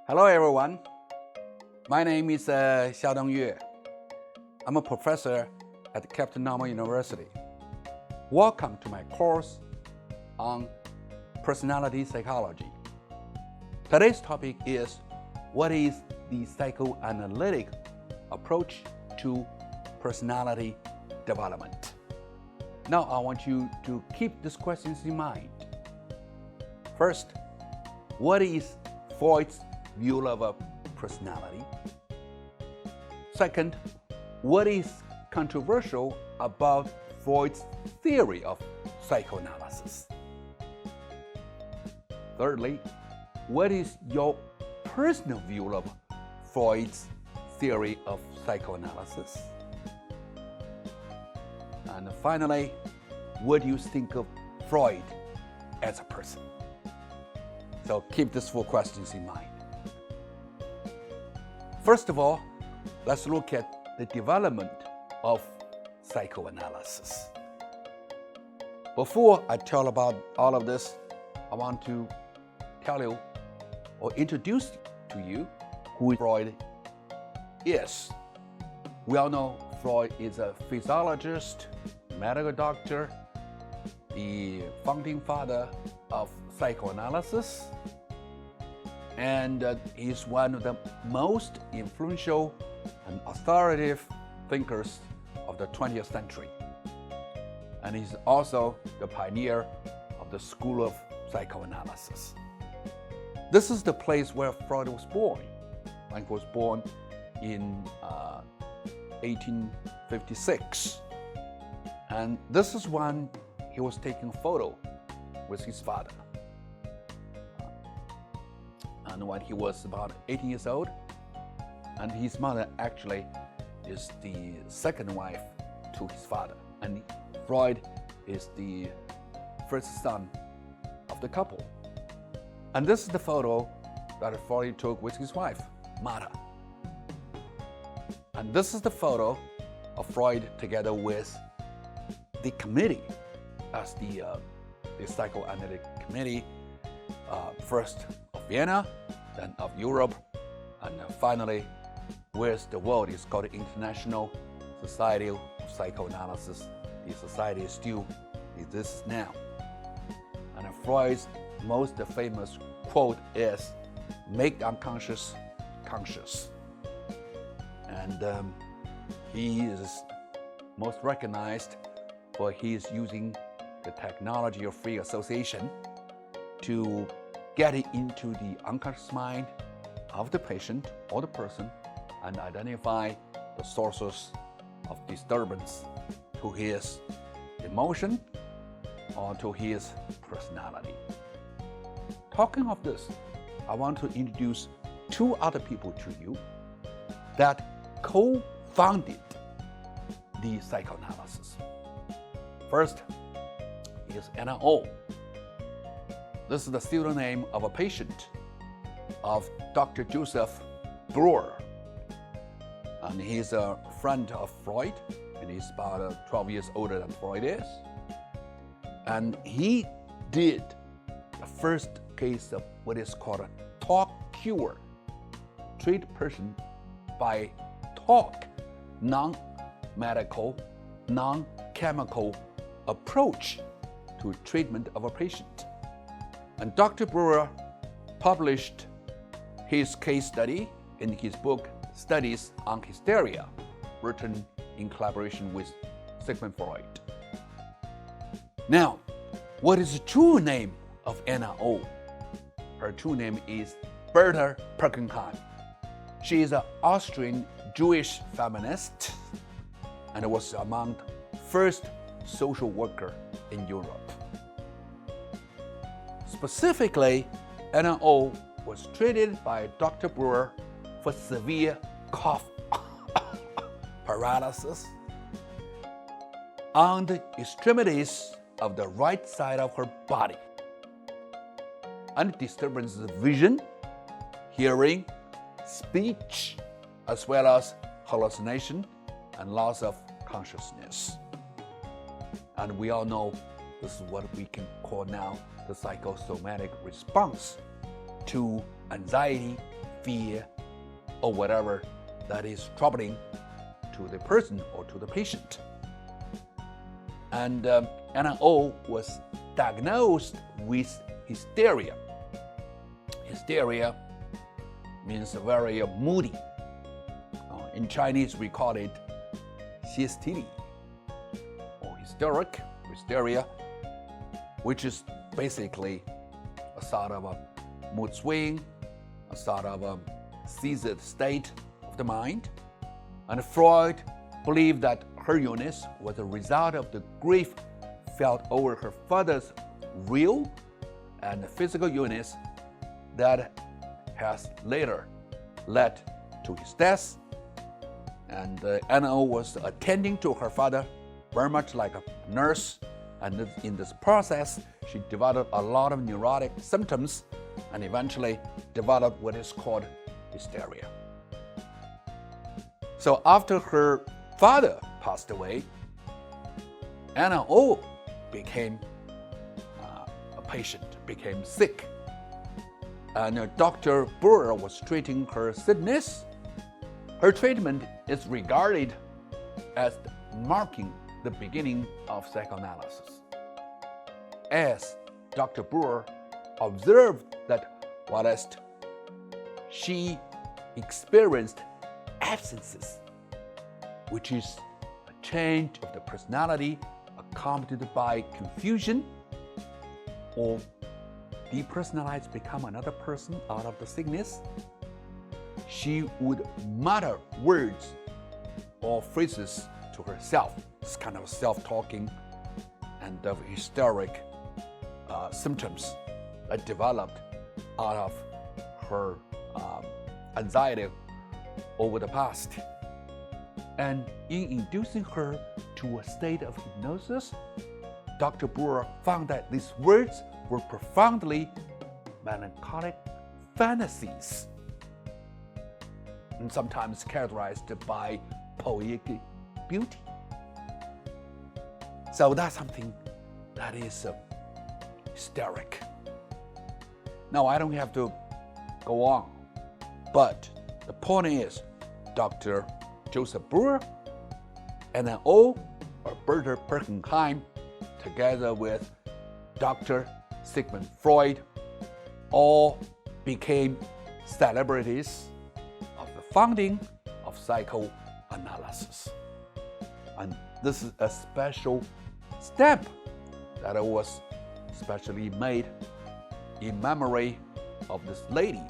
Hello everyone, my name is Xiaodong Yue. I'm a professor at Captain Normal University. Welcome to my course on personality psychology. Today's topic is what is the psychoanalytic approach to personality development. Now I want you to keep these questions in mind. First, what is Freud's view of a personality? Second, what is controversial about Freud's theory of psychoanalysis? Thirdly, what is your personal view of Freud's theory of psychoanalysis? And finally, what do you think of Freud as a person? So keep these 4 questions in mind. First of all, let's look at the development of psychoanalysis. Before I tell about all of this, I want to tell you or introduce to you who Freud is. We all know Freud is a physiologist, medical doctor, the founding father of psychoanalysis, and he's one of the most influential and authoritative thinkers of the 20th century. And he's also the pioneer of the school of psychoanalysis. This is the place where Freud was born. He was born in 1856. And this is when he was taking a photo with his father. And when he was about 18 years old, and his mother actually is the second wife to his father, and Freud is the first son of the couple. And this is the photo that Freud took with his wife, Martha. And this is the photo of Freud together with the committee, as the psychoanalytic committee, first of Vienna, then of Europe, and finally with the world. It's called the International Society of Psychoanalysis. The society still exists now. And Freud's most famous quote is, "Make the unconscious conscious." And he is most recognized for his using the technology of free association to get it into the unconscious mind of the patient or the person and identify the sources of disturbance to his emotion or to his personality. Talking of this, I want to introduce 2 other people to you that co-founded the psychoanalysis. First is Anna O. This is the pseudonym of a patient of Dr. Joseph Breuer. And he's a friend of Freud, and he's about 12 years older than Freud is. And he did the first case of what is called a talk cure. Treat person by talk, non-medical, non-chemical approach to treatment of a patient. And Dr. Breuer published his case study in his book, Studies on Hysteria, written in collaboration with Sigmund Freud. Now, what is the true name of Anna O? Her true name is Berta Perkenheim. She is an Austrian Jewish feminist and was among the first social worker in Europe. Specifically, Anna O was treated by Dr. Breuer for severe cough paralysis on the extremities of the right side of her body, and disturbances of vision, hearing, speech, as well as hallucination and loss of consciousness. And we all know this is what we can call now the psychosomatic response to anxiety, fear, or whatever that is troubling to the person or to the patient. And Anna O was diagnosed with hysteria. Hysteria means very moody. In Chinese, we call it 歇斯底里 or hysteria, which is basically a sort of a mood swing, a sort of a seized state of the mind. And Freud believed that her illness was a result of the grief felt over her father's real and physical illness that has later led to his death. And Anna O was attending to her father very much like a nurse, and in this process, she developed a lot of neurotic symptoms and eventually developed what is called hysteria. So after her father passed away, Anna O became a patient, became sick. And Dr. Brewer was treating her sickness. Her treatment is regarded as marking the beginning of psychoanalysis, as Dr. Brewer observed that whilst she experienced absences, which is a change of the personality accompanied by confusion, or depersonalized, become another person out of the sickness, she would mutter words or phrases to herself. This kind of self-talking and of hysteric symptoms that developed out of her anxiety over the past. And in inducing her to a state of hypnosis, Dr. Brewer found that these words were profoundly melancholic fantasies, and sometimes characterized by poetic beauty. So that's something that is hysteric. Now, I don't have to go on, but the point is, Dr. Joseph Brewer and Anna O, or Berta Perkenheim, together with Dr. Sigmund Freud, all became celebrities of the founding of psychoanalysis. And this is a special step that was specially made in memory of this lady,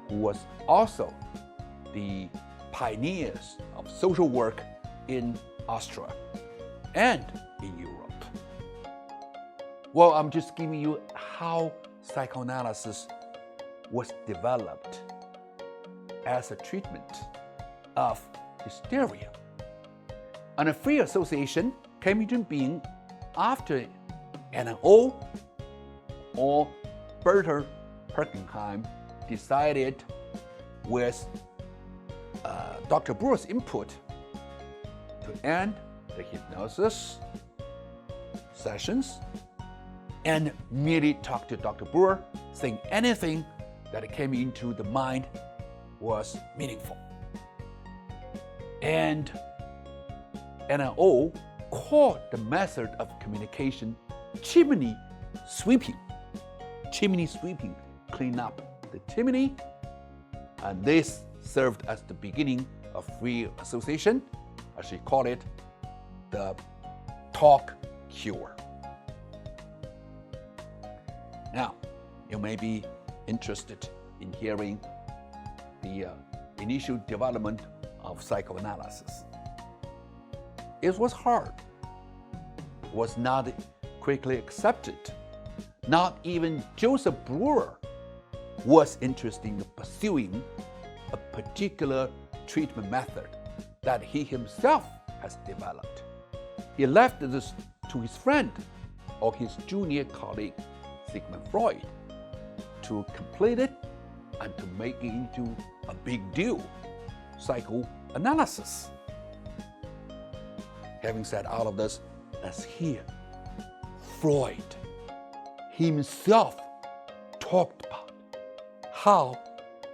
who was also the pioneers of social work in Austria and in Europe. Well, I'm just giving you how psychoanalysis was developed as a treatment of hysteria. And a free association came into being after Anna O or Berta Perkenheim decided, with Dr. Brewer's input, to end the hypnosis sessions and merely talk to Dr. Brewer, saying anything that came into the mind was meaningful. And Anna O called the method of communication chimney sweeping. Chimney sweeping, clean up the chimney, and this served as the beginning of free association, as she called it, the talk cure. Now, you may be interested in hearing the initial development of psychoanalysis. It was hard, was not quickly accepted. Not even Joseph Brewer was interested in pursuing a particular treatment method that he himself has developed. He left this to his friend or his junior colleague, Sigmund Freud, to complete it and to make it into a big deal, psychoanalysis. Having said all of this, let's hear Freud himself talked about how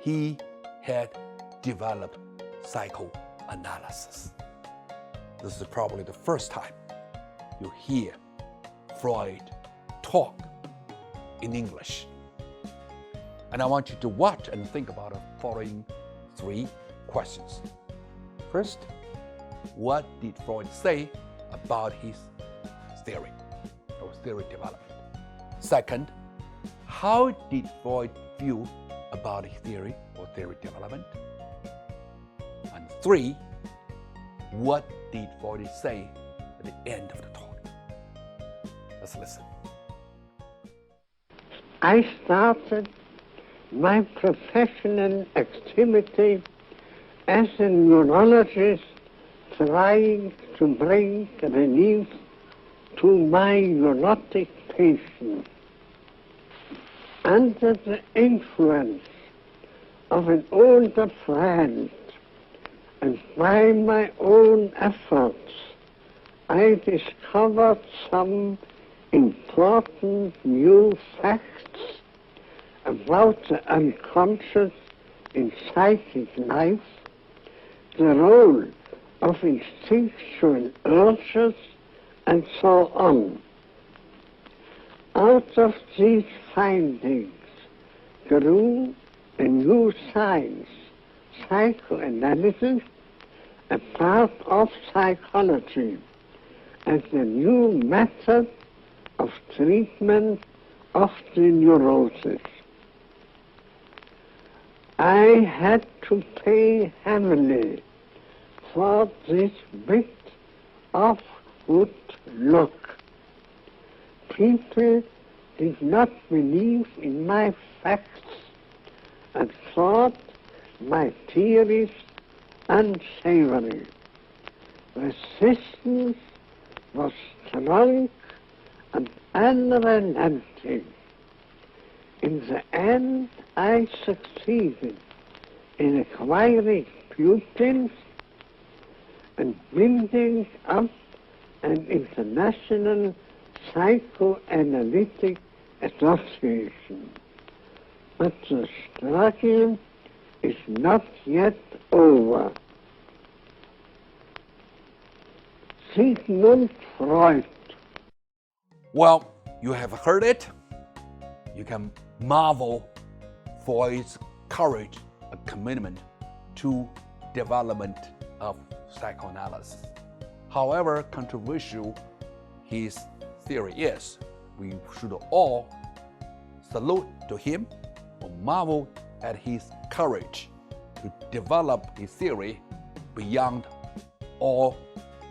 he had developed psychoanalysis. This is probably the first time you hear Freud talk in English. And I want you to watch and think about the following 3 questions. First, what did Freud say about his theory or theory development? Second, how did Freud feel about his theory or theory development? And 3, what did Freud say at the end of the talk? Let's listen. I started my professional activity as a neurologist trying to bring relief to my neurotic patients. Under the influence of an older friend and by my own efforts, I discovered some important new facts about the unconscious in psychic life, the role of instinctual urges, and so on. Out of these findings grew a new science, psychoanalysis, a part of psychology, and a new method of treatment of the neurosis. I had to pay heavily for this bit of good luck. People did not believe in my facts and thought my theories unsavory. Resistance was strong and unrelenting. In the end, I succeeded in acquiring pupils and building up an international psychoanalytic association. But the struggle is not yet over. Sigmund Freud. Well, you have heard it. You can marvel Freud's courage and commitment to development of psychoanalysis. However controversial his theory is, we should all salute to him or marvel at his courage to develop his theory beyond all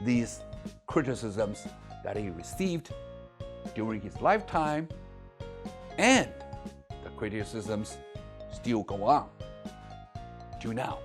these criticisms that he received during his lifetime, and the criticisms still go on till now.